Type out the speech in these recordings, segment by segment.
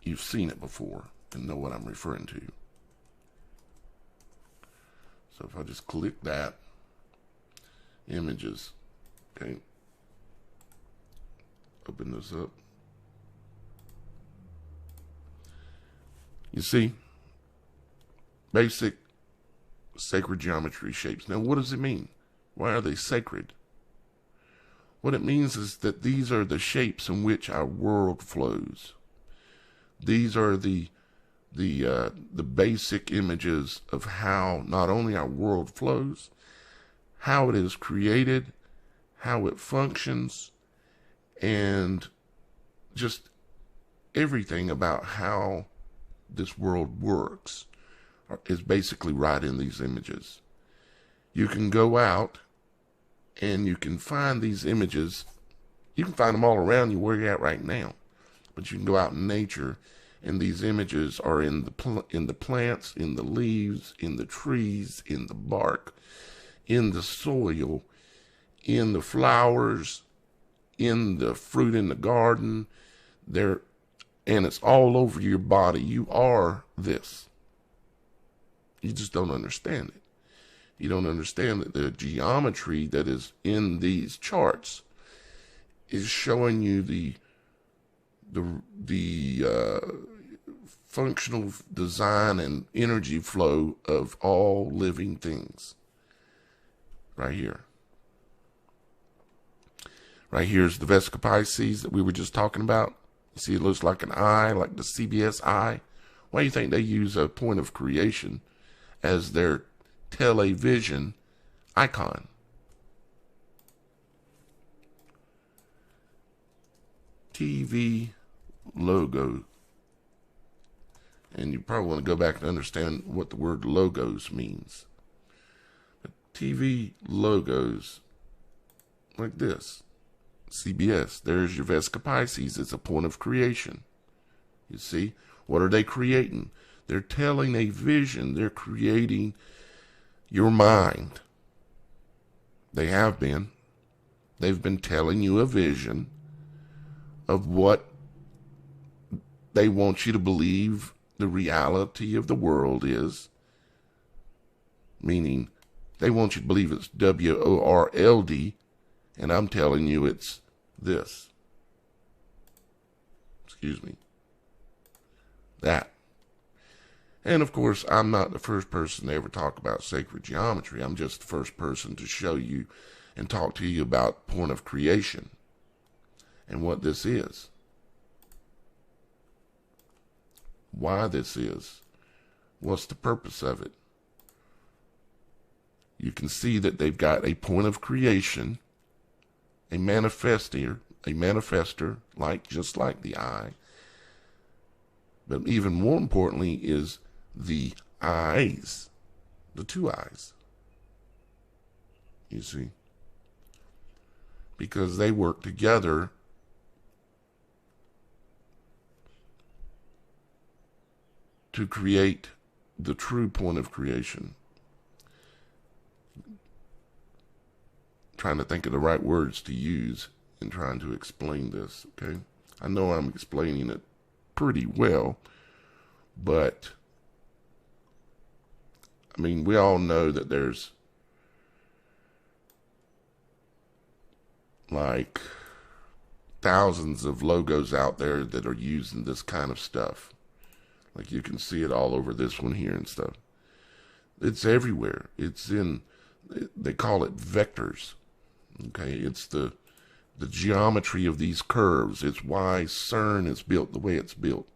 you've seen it before and know what I'm referring to. So if I just click that, images, okay, open this up. You see, basic sacred geometry shapes. Now, what does it mean? Why are they sacred? What it means is that these are the shapes in which our world flows. These are the basic images of how not only our world flows, how it is created, how it functions, and just everything about how this world works is basically right in these images. You can go out and you can find these images. You can find them all around you where you're at right now. But you can go out in nature, and these images are in the plants, in the leaves, in the trees, in the bark, in the soil, in the flowers, in the fruit in the garden. And it's all over your body. You are this. You just don't understand it. You don't understand that the geometry that is in these charts is showing you the functional design and energy flow of all living things. Right here. Right here is the Vesica Pisces that we were just talking about. You see, it looks like an eye, like the CBS eye. Why do you think they use a point of creation as their television icon? TV logo. And you probably want to go back and understand what the word logos means. But TV logos, like this. CBS, there's your Vesica Pisces. It's a point of creation. You see, what are they creating? They're telling a vision. They're creating your mind. They have been. They've been telling you a vision of what they want you to believe the reality of the world is. Meaning, they want you to believe it's WORLD, and I'm telling you it's this. Excuse me. That. And of course, I'm not the first person to ever talk about sacred geometry. I'm just the first person to show you and talk to you about point of creation and what this is. Why this is. What's the purpose of it? You can see that they've got a point of creation, a manifester, just like the eye. But even more importantly is the eyes, the two eyes. You see? Because they work together to create the true point of creation. Trying to think of the right words to use in trying to explain this, okay? I know I'm explaining it pretty well, but I mean, we all know that there's like thousands of logos out there that are using this kind of stuff. Like you can see it all over this one here and stuff. It's everywhere. It's in, they call it vectors. Okay, it's the geometry of these curves. It's why CERN is built the way it's built.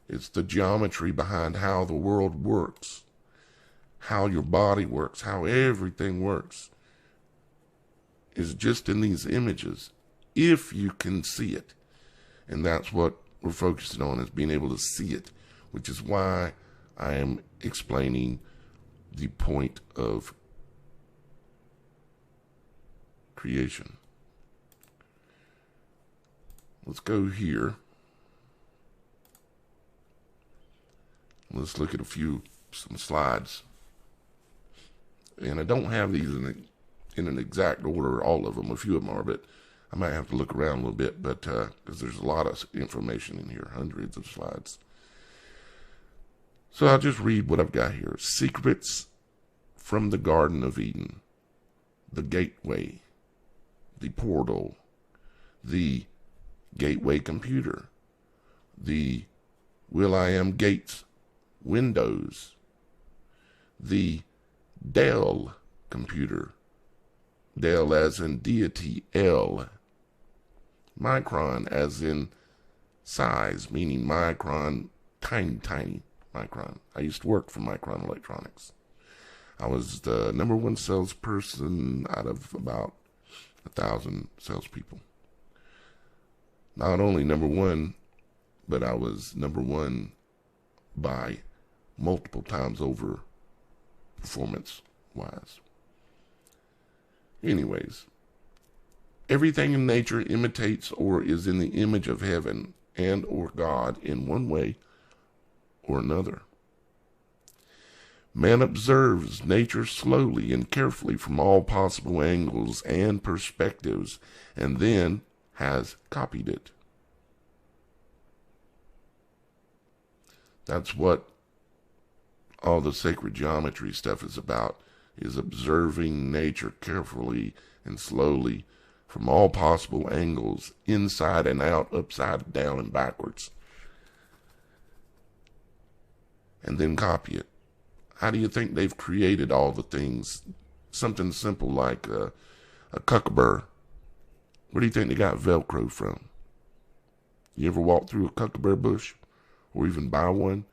It's the geometry behind how the world works, how your body works, how everything works. Is just in these images, if you can see it. And that's what we're focusing on, is being able to see it, which is why I am explaining the point of creation. Let's go here. Let's look at some slides. And I don't have these in an exact order, all of them. A few of them are, but I might have to look around a little bit, but because there's a lot of information in here, hundreds of slides. So I'll just read what I've got here. Secrets from the Garden of Eden, the gateway, the portal, the gateway computer, the Will.i.am Gates Windows, the Dell computer, Dell as in deity, L, micron as in size, meaning micron, tiny micron. I used to work for Micron Electronics. I was the #1 salesperson out of about 1,000 salespeople. Not only #1, but I was #1 by multiple times over performance-wise. Anyways, everything in nature imitates or is in the image of heaven and or God in one way or another. Man observes nature slowly and carefully from all possible angles and perspectives, and then has copied it. That's what all the sacred geometry stuff is about, is observing nature carefully and slowly from all possible angles, inside and out, upside down and backwards, and then copy it. How do you think they've created all the things? Something simple like a kookaburra. Where do you think they got Velcro from? You ever walk through a kookaburra bush or even buy one?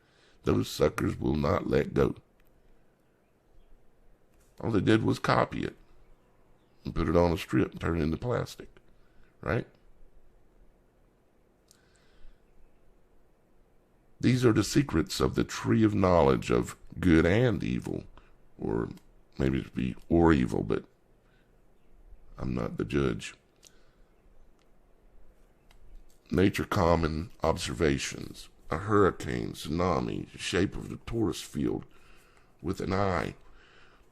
Those suckers will not let go. All they did was copy it and put it on a strip and turn it into plastic, right? These are the secrets of the tree of knowledge of good and evil, or maybe it'd be or evil, but I'm not the judge. Nature common observations. A hurricane, tsunami, shape of the torus field with an eye.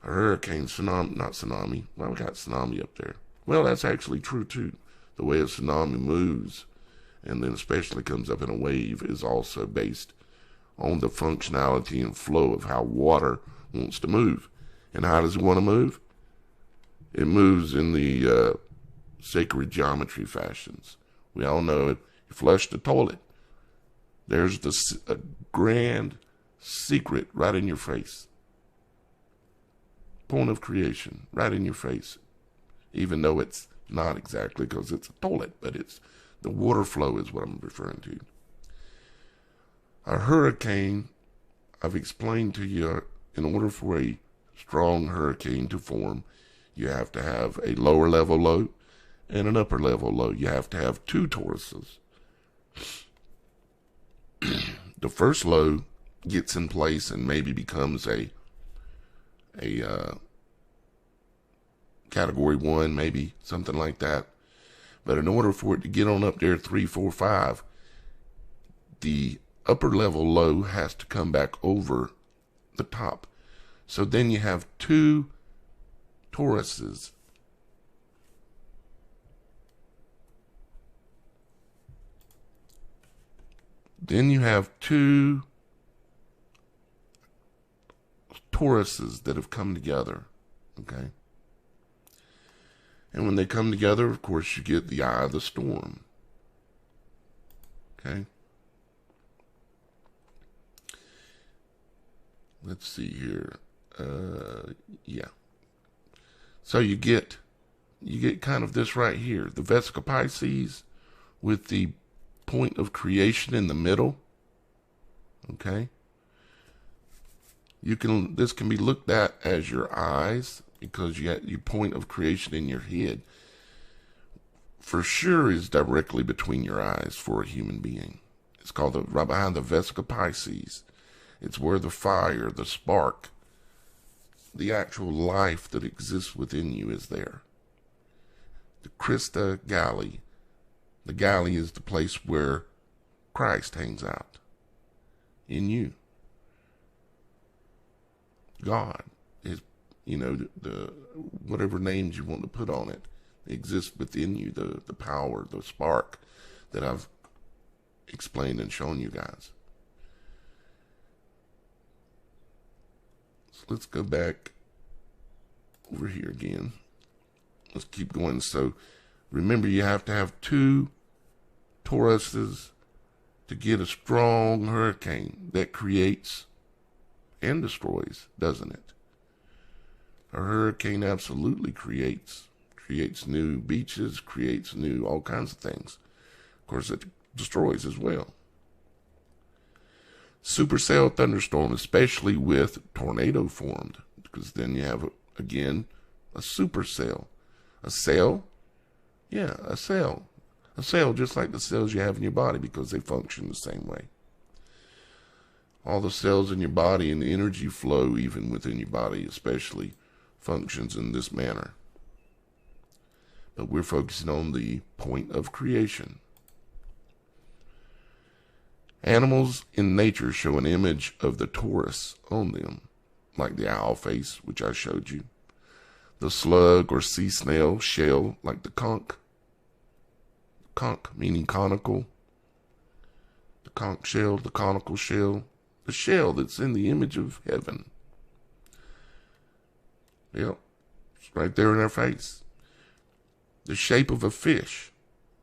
A hurricane, tsunami, not tsunami. Well, we got tsunami up there. Well, that's actually true too. The way a tsunami moves, and then especially comes up in a wave, is also based on the functionality and flow of how water wants to move. And how does it want to move? It moves in the sacred geometry fashions. We all know it. You flush the toilet. There's a grand secret right in your face. Point of creation right in your face. Even though it's not exactly, because it's a toilet, but it's the water flow is what I'm referring to. A hurricane, I've explained to you, in order for a strong hurricane to form, you have to have a lower level low and an upper level low. You have to have two toruses. The first low gets in place and maybe becomes a category 1, maybe something like that. But in order for it to get on up there 3, 4, 5, the upper level low has to come back over the top. So then you have two toruses. Then you have two toruses that have come together, okay? And when they come together, of course, you get the eye of the storm, okay? Let's see here. Yeah. So you get kind of this right here, the Vesica Pisces with the point of creation in the middle. Okay. This can be looked at as your eyes, because you got your point of creation in your head. For sure is directly between your eyes for a human being. It's called right behind the Vesica Pisces. It's where the fire, the spark, the actual life that exists within you is there. The Christa Galli. The galley is the place where Christ hangs out in you. God is, the whatever names you want to put on it. exists within you, the power, the spark that I've explained and shown you guys. So let's go back over here again. Let's keep going. So remember, you have to have 2 toruses to get a strong hurricane that creates and destroys, doesn't it? A hurricane absolutely creates new beaches, creates new all kinds of things. Of course, it destroys as well. Supercell thunderstorm, especially with tornado formed, because then you have, again, a supercell. A cell? Yeah, a cell. A cell just like the cells you have in your body, because they function the same way. All the cells in your body and the energy flow even within your body especially functions in this manner. But we're focusing on the point of creation. Animals in nature show an image of the torus on them, like the owl face, which I showed you. The slug or sea snail shell, like the conch. Conch meaning conical. The conch shell, the conical shell. The shell that's in the image of heaven. Yep, it's right there in our face. The shape of a fish.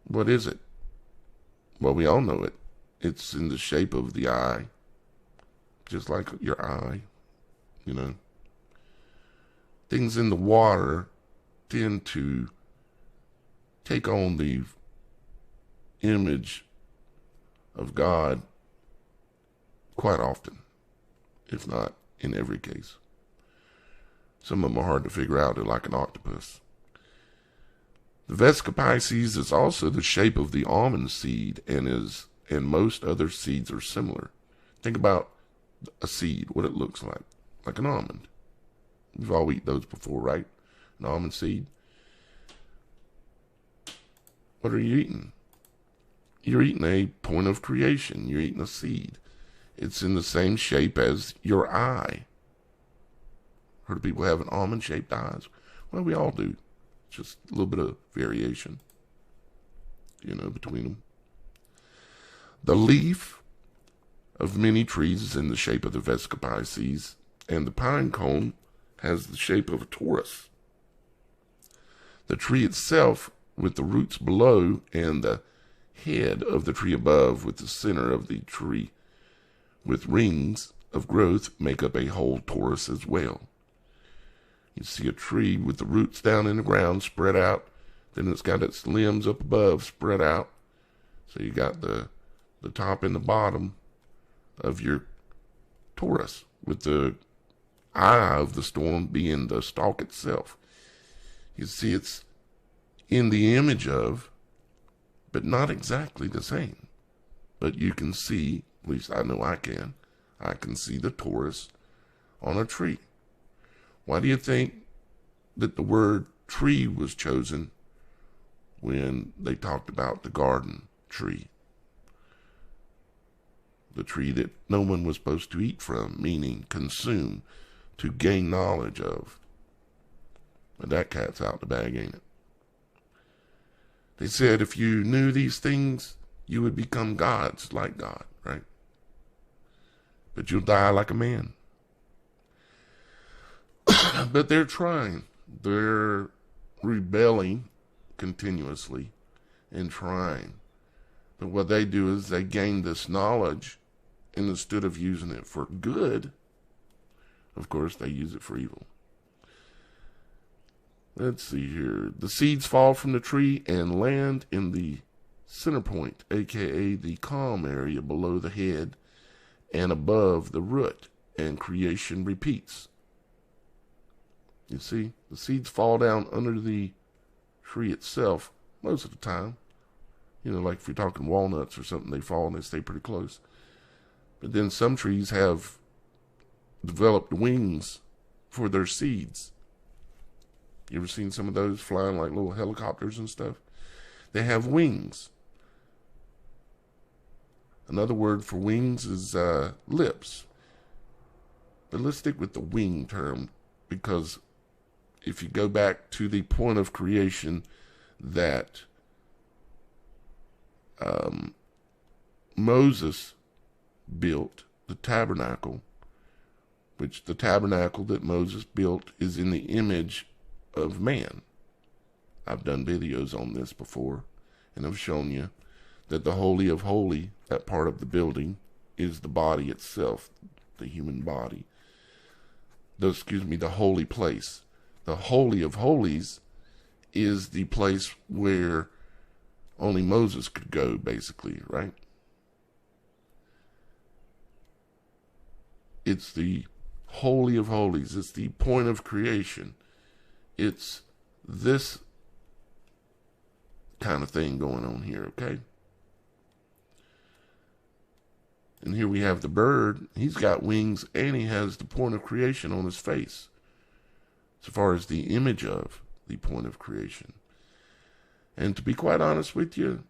What is it? Well, we all know it. It's in the shape of the eye. Just like your eye, you know. Things in the water tend to take on the image of God quite often, if not in every case. Some of them are hard to figure out. They're like an octopus. The Vesica Pisces is also the shape of the almond seed, and most other seeds are similar. Think about a seed, what it looks like an almond. We've all eaten those before, right? An almond seed. What are you eating? You're eating a point of creation. You're eating a seed. It's in the same shape as your eye. Heard of people having almond-shaped eyes? Well, we all do. Just a little bit of variation, between them. The leaf of many trees is in the shape of the Vesica Pisces, and the pine cone has the shape of a torus. The tree itself, with the roots below and the head of the tree above, with the center of the tree with rings of growth, make up a whole torus as well. You see a tree with the roots down in the ground spread out, then it's got its limbs up above spread out. So you got the top and the bottom of your torus, with the eye of the storm being the stalk itself. You see it's in the image of, but not exactly the same. But you can see, at least I know I can see the torus on a tree. Why do you think that the word tree was chosen when they talked about the garden tree? The tree that no one was supposed to eat from, meaning consume, to gain knowledge of. But that cat's out the bag, ain't it? They said if you knew these things, you would become gods like God, right? But you'll die like a man. But they're trying. They're rebelling continuously and trying. But what they do is they gain this knowledge, and instead of using it for good, of course, they use it for evil. Let's see here. The seeds fall from the tree and land in the center point, aka the calm area below the head and above the root, and creation repeats. You see, the seeds fall down under the tree itself most of the time. Like if you're talking walnuts or something, they fall and they stay pretty close. But then some trees have developed wings for their seeds. You ever seen some of those flying like little helicopters and stuff? They have wings. Another word for wings is lips. But let's stick with the wing term, because if you go back to the point of creation, that Moses built, the tabernacle, which the tabernacle that Moses built is in the image of man. I've done videos on this before, and I've shown you that the Holy of Holies, that part of the building, is the body itself, the human body. The holy place. The Holy of Holies is the place where only Moses could go, basically, right? It's the Holy of Holies. It's the point of creation. It's this kind of thing going on here, okay? And here we have the bird. He's got wings and he has the point of creation on his face, as far as the image of the point of creation. And to be quite honest with you,